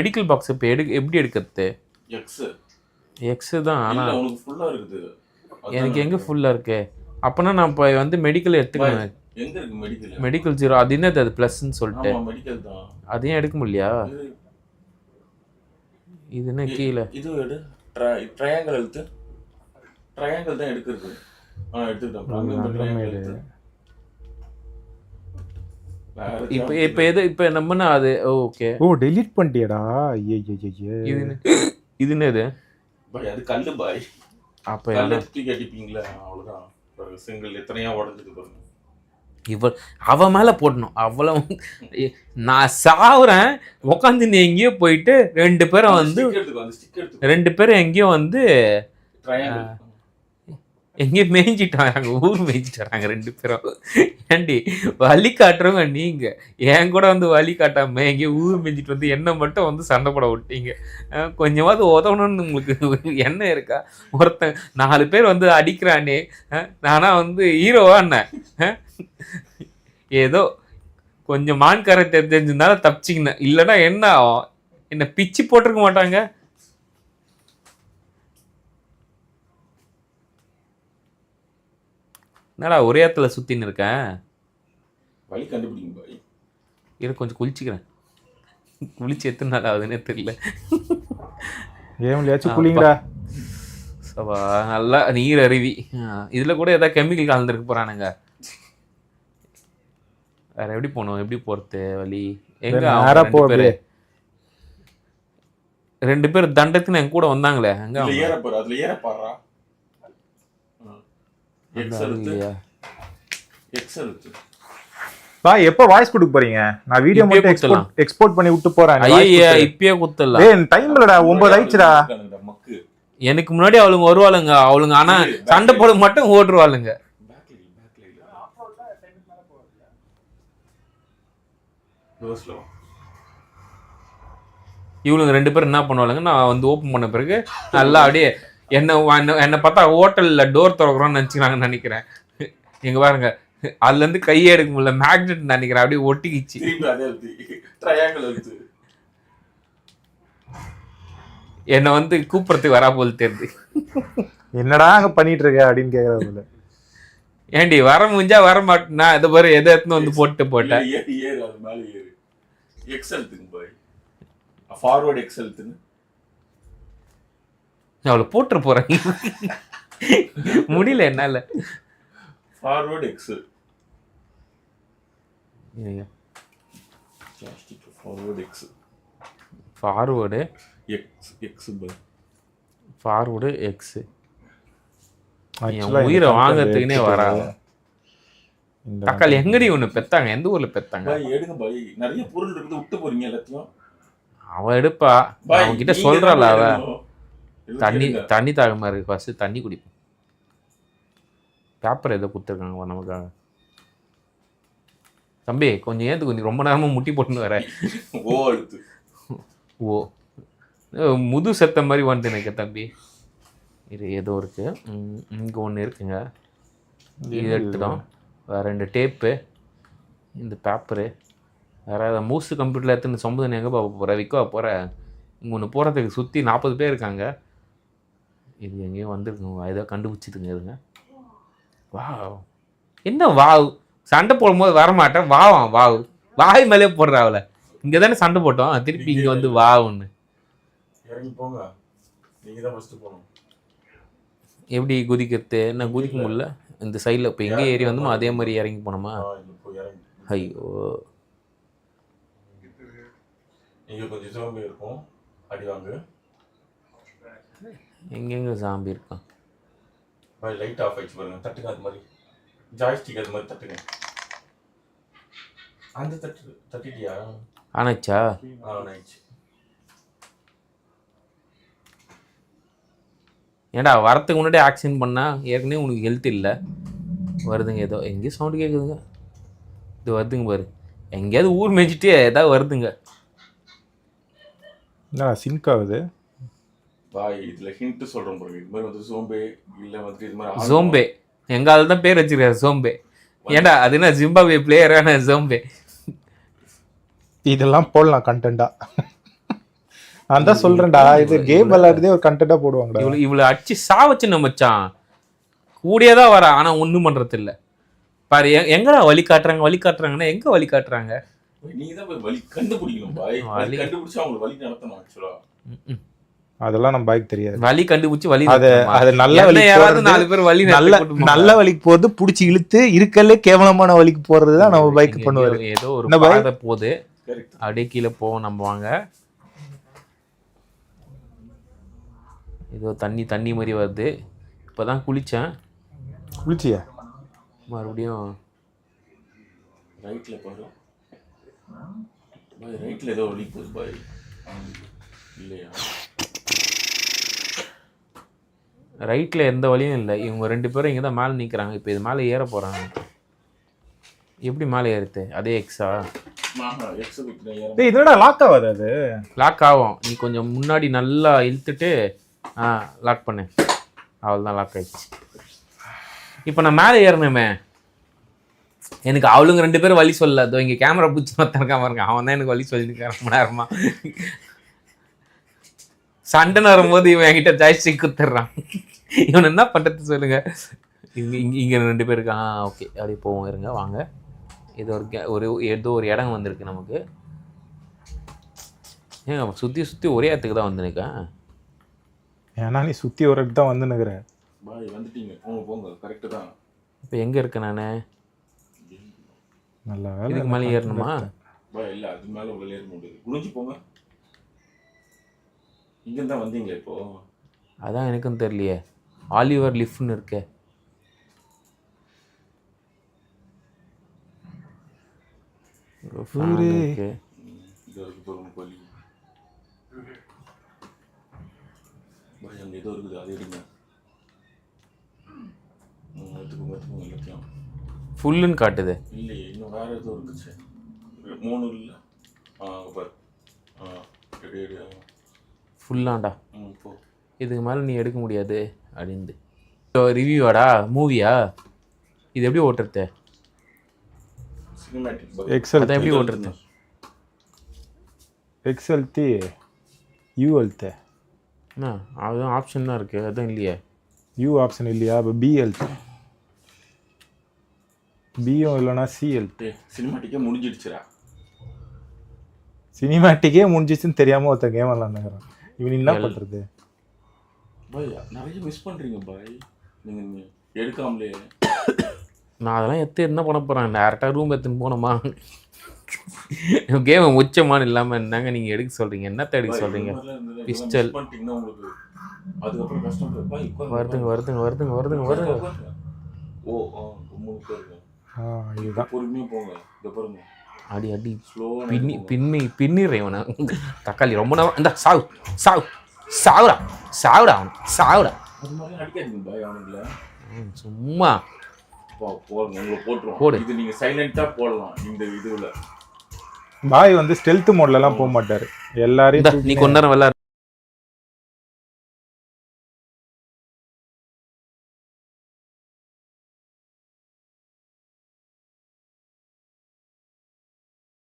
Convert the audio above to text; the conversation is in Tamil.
மெடிக்கல் பாக்ஸ் இப்போ எப்படி எடுக்கிறது? எக்ஸு தான். ஆனால் உனக்கு ஃபுல்லா இருக்குது. எனக்கு எங்கே ஃபுல்லாக இருக்கு? அப்போனா நான் இப்போ வந்து மெடிக்கல் எடுத்துக்கணும். எங்க இருக்கு மெடிக்கல்? மெடிக்கல் 0 அது என்னது? அது ப்ளஸ்ன்னு சொல்லிட்டு மெடிக்கல் தான். அதையும் எடுக்க முடியலையா? இது என்ன கீழே இது எடு. ட்ரையாங்கிள் எழுத்து. ட்ரையாங்கிள் தான் எடுக்கிறது. எடுத்துக்கிட்டோம். இப்போ எது இப்போ நம்மனா அது ஓகே. டெலீட் பண்ணிட்டியடா. இது என்னது? பாய் அது கல்லு பாய். அப்போ கல்ல தூக்கி அடிப்பீங்களா? அவ்வளோதான். சிங்கிள் எத்தனையா உடஞ்சிட்டு பாருங்க. அவ மேலே போடணும். அவ்வளோ நான் சாவுறேன் உட்காந்து நீ எங்கேயோ போயிட்டு 2 பேரும் வந்து 2 பேரும் எங்கேயோ வந்து எங்கேயோ மேய்ஞ்சிட்டு வராங்க. ஊர் மேய்ஞ்சிட்டு வராங்க 2 பேரும். ஏண்டி வழி காட்டுறவங்க நீங்க என் கூட வந்து வழி காட்டாம எங்கேயோ ஊர் மேய்ஞ்சிட்டு வந்து என்ன மட்டும் வந்து சண்டை போட விட்டீங்க. கொஞ்சமாவது உதவணும்னு உங்களுக்கு என்ன இருக்கா? ஒருத்தன் 4 பேர் வந்து அடிக்கிறானே, நானா வந்து ஹீரோவா என்ன? ஏதோ கொஞ்சம் மான்கார தெரிஞ்சிருந்தாலும் தப்பிச்சிக்கினேன். இல்லைன்னா என்ன ஆகும்? என்ன பிச்சு போட்டிருக்க மாட்டாங்க. என்னடா ஒரே இடத்துல சுத்தின்னு இருக்கேன். வழி கண்டுபிடிங்க பாய். இதை கொஞ்சம் குளிச்சுக்கிறேன். குளிச்சு எத்தனை நாள் ஆகுதுன்னே தெரியல. ஏம்லையாச்சும் குளிங்கடா. சவா நல்லா நீர் அருவி. இதில் கூட ஏதாவது கெமிக்கல் கலந்துருக்கு போகிறானுங்க. வேற எப்படி போகணும்? எப்படி போகிறது வழி? எங்கே 2 பேர் தண்டத்துன்னு என் கூட வந்தாங்களே. அங்கே எப்ப வாய்ஸ் கொடுக்க போறீங்க? நான் வீடியோ மட்டும் எக்ஸ்போர்ட் பண்ணி விட்டு போறேன். ஐயா இப்பயே குத்தல. டைம் இல்லடா, 9 ஆயிடுச்சுடா. எனக்கு முன்னாடி அவளுங்க வருவாளுங்க. அவளுங்க ஆனா சண்டை போட மட்டும் ஓடுவாளுங்க. இவளுங்க 2 பேரும் என்ன பண்ணுவாளுங்க, நான் வந்து ஓப்பன் பண்ண பிறகு நல்லா அப்படியே என்னை பார்த்தா ஹோட்டலில் டோர் திறக்கிறோன்னு நினச்சிக்கிறாங்கன்னு நினைக்கிறேன். எங்க பாருங்க, அதுலேருந்து கையே எடுக்க முடியல. மேக்னெட் நினைக்கிறேன் அப்படியே ஒட்டிக்கிச்சு. என்னை வந்து கூப்பிட்றதுக்கு வரா போல் தெரியுது. என்னடா அங்கே பண்ணிட்டு இருக்க அப்படின்னு கேட்கறது. ஏண்டி வர முடிஞ்சா வர மாட்டேன்னா இதை பாரு எதை எடுத்துன்னு வந்து போட்டு போட்டேன். ஃபார்வர்ட் எக்ஸல்ட்னு அவளை போட்டு போறேன். முடியல என்னால. Forward X forward X forward X X forward X. உயிரை வாங்கறதுக்குனே வரா. தக்காளி எங்கடி ஒண்ணு பெத்தாங்க? எந்த ஊர்ல பெத்தாங்க? எடுங்க பாய், நிறைய பொருள் இருக்குது, விட்டு போறீங்க எல்லாத்தையும். அவ எடுப்பா, அவன் கிட்ட சொல்றாள். அவ தண்ணி தாகமா இருக்கு, ஃபர்ஸ்ட் தண்ணி குடிப்போம். பேப்பர் ஏதோ கொடுத்துருக்காங்க நமக்காக. தம்பி கொஞ்சம் ஏத்து, கொஞ்சம் ரொம்ப நேரமா முட்டி போட்டுன்னு வர. ஓ முது செத்த மாதிரி வந்து எனக்கு தம்பி. இது ஏதோ இருக்கு, இங்கே ஒன்று இருக்குங்க. இது எடுத்துட்டோம். வேறு 2 டேப்பு, இந்த பேப்பரு, வேறு மூசு கம்ப்யூட்டரில் எடுத்துன்னு சொம்பதுன்னு எங்கே பார்க்க போகிற? விற்கவா போகிற? இங்கே ஒன்று போகிறதுக்கு சுற்றி 40 பேர் இருக்காங்க. இது எங்கேயும் வந்துருக்குங்க, ஏதோ கண்டுபிடிச்சிதுங்க இதுங்க. வாவ், என்ன வாவ்? சண்டை போடும்போது வரமாட்டேன். வாவ் வாய் மேலே போடுற. அவளை இங்கே தானே சண்டை போட்டோம், திருப்பி இங்கே வந்து வாவுன்னு. இறங்கி போங்க, நீங்கள் தான் ஃபஸ்ட்டு போகணும். எப்படி குதிக்கிறது? என்ன குதிக்க முடியல. இந்த சைடில் இப்போ எங்கே ஏறி வந்தோமோ அதே மாதிரி இறங்கி போனோமா? ஐயோ, இங்கே கொஞ்சம் ஜாம்பி இருக்கும், அடிவாங்க. எங்கெங்க ஜாம்பி இருக்கான்? லைட் ஆஃப் ஆயிடுச்சு பாருங்க, தட்டுங்க. அது மாதிரி ஜாய்ஸ்டிக் அது மாதிரி தட்டுங்க. அந்த தட்டிட்டியா? ஆனாச்சா? ஆனாச்சு. ஏன்டா வரத்துக்கு முன்னாடி ஆக்சிடென்ட் பண்ணால் ஏற்கனவே உனக்கு ஹெல்த் இல்லை. வருதுங்க, ஏதோ எங்கேயும் சவுண்டு கேட்குதுங்க. இது வருதுங்க பாரு, எங்கேயாவது ஊர் மேய்ச்சிட்டு ஏதாவது வருதுங்க. சிங்க் ஆகுது பாய். இதில் ஹிண்ட் சொல்கிறோம் பாருங்க. இது மாதிரி வந்து சோம்பே இல்லை வந்து இது மாதிரி சோம்பே எங்கால தான் பேர் வச்சிருக்காரு சோம்பே. ஏன்டா அது என்ன ஜிம்பாப்வே பிளேயரான சோம்பே? இதெல்லாம் போடலாம் கண்டென்ட்டா. நான் தான் சொல்றேன்டா, இது கேம் விளையாடுறதே ஒரு கண்டென்ட்டா போடுவாங்கடா. இவ்வளவு அடிச்சு சாவச்சுன்னு மச்சான். கூடியே தான் வர, ஆனா ஒண்ணும் பண்றது இல்ல. பாரு எங்கடா வழி காட்டுறாங்கன்னா எங்க வழி காட்டுறாங்க? நீங்க தான் போய் வழி கண்டுபிடிக்கணும் பாய். வழி கண்டுபிடிச்சு அவங்க வழி நடத்தணும் ஆக்சுவலா. அதெல்லாம் நம்ம பாய்க்கு தெரியாது. வழி கண்டுபிடிச்சு வழி அது நல்ல வழி, யாராவது 4 பேர் வழி நல்ல வழிக்கு போறது புடிச்சு இழுத்து இருக்கல கேவலமான வழிக்கு போறதுதான் நம்ம பைக் பண்ணுவாரு. ஏதோ ஒரு பாதை போகுது, அப்படியே கீழே போவோம் நம்ம. வாங்க, ஏதோ தண்ணி மாதிரி வருது. இப்பதான் குளிச்சேன். குளிச்சியா? மறுபடியும் ரைட்ல பாரு பாய், ரைட்ல ஏதோ வழி போகுது பாய். இல்லையா? ரைட்ல எந்த வழியும் இல்லை. இவங்க 2 பேரும் இங்கே தான் மேலே நிற்கிறாங்க. இப்போ இது மேலே ஏற போகிறாங்க. எப்படி மேலே ஏறுது? அதே எக்ஸா? இதோட லாக் ஆகாது. அது லாக் ஆகும். நீ கொஞ்சம் முன்னாடி நல்லா இழுத்துட்டு லாக் பண்ணு. அவள் லாக் ஆயிடுச்சு. இப்போ நான் மேலே ஏறணுமே. எனக்கு அவளுங்க 2 பேரும் வழி சொல்லல. அதோ இங்கே கேமரா பிடிச்சி மொத்தம் பாருங்க. அவன் தான் எனக்கு வழி சொல்லியிருக்கான் ரொம்ப நேரமா. சண்டைன்னு வரும்போது இவன் என்கிட்ட ஜாய்ஸ்டிக் குத்துறான். இவன் என்ன பண்ணுறது சொல்லுங்க. இங்கே 2 பேருக்கு. ஓகே, அப்படியே போவோம். இருங்க, வாங்க. இது ஏதோ ஒரு இடம் வந்திருக்கு நமக்கு. ஏங்க சுற்றி ஒரே இடத்துக்கு தான் வந்து நிற்கேன். ஏன்னா நீ சுற்றி ஒரு இடத்துக்கு தான் வந்து நிற்கிற. பாய் வந்துட்டீங்க, போங்க கரெக்டு தான். இப்போ எங்கே இருக்கேன் நான்? நல்ல வேலை. இதுக்கு மேலே ஏறணுமா? பாய் இல்லை, அது மேலே உள்ள ஏற முடியாது. குனிஞ்சு போங்க. இங்கே தான் வந்தீங்களே இப்போ. அதான் எனக்கும் தெரியலையே. ஆலிவர் லிஃப்ட்னு இருக்கே. இது வரைக்கும் போகிற கோழி பாய், அங்கே ஏதோ இருக்குது, அது எடுங்க. எடுத்துக்கோங்க எல்லாத்தையும். ஃபுல்லுன்னு காட்டுது. இல்லையே, இன்னும் வேறு ஏதோ இருந்துச்சு. 3 இல்லை. பாரு. ஃபுல்லாண்டா. போ. இதுக்கு மேலே நீ எடுக்க முடியாது அப்படின்னு. ரிவ்யூவாடா? மூவியா? இது எப்படி ஓட்டுறது? Cinematic excel. அதை எப்படி ஓட்டுறது? எக்ஸல்த்தி யூ அழுத்த. அதுதான் ஆப்ஷன் தான் இருக்குது. அதுதான் இல்லையே. யூ ஆப்ஷன் இல்லையா? இப்போ பி அழுத்த. பியும் இல்லைனா சி அழுத்து. சினிமேட்டிக்கே முடிஞ்சிடுச்சுரா. சினிமேட்டிக்கே முடிஞ்சிச்சுன்னு தெரியாமல் ஒருத்தன் கேம் விளாண்டுக்கிறான். இவன் என்ன பண்ணுறது? பாய் நிறைய மிஸ் பண்ணுறீங்க பாய். நீங்கள் எடுக்காமலே. நான் அதெல்லாம் என்ன பண்ண போகிறேன்? டேரெக்டாக ரூம் எடுத்துன்னு போனோமா? கேமை முச்சமானு இல்லாமல் என்னங்க நீங்கள் எடுக்க சொல்கிறீங்க? என்னத்தை எடுக்க சொல்கிறீங்க? பிஸ்டல் அதுக்கப்புறம் கஷ்டம். வருதுங்க. ஓ இதுதான். பொறுமையாக போங்க. இதை பாருங்க. அடி பின்னிடுறேன் இவனை. தக்காளி ரொம்ப நேரம். இந்த சாவுடா அது மாதிரி அடிக்காதீங்க பாய். அவனுங்கள சும்மா போடுங்க. உங்களை போட்டுருவோம். போடு. இது நீங்கள் சைலண்ட்டாக போடலாம். இந்த இதுவில் பாய் வந்து ஸ்டெல்த் மோட்லலாம் போக மாட்டார். எல்லாரையும் நீ கொஞ்ச நேரம் விளையாடு.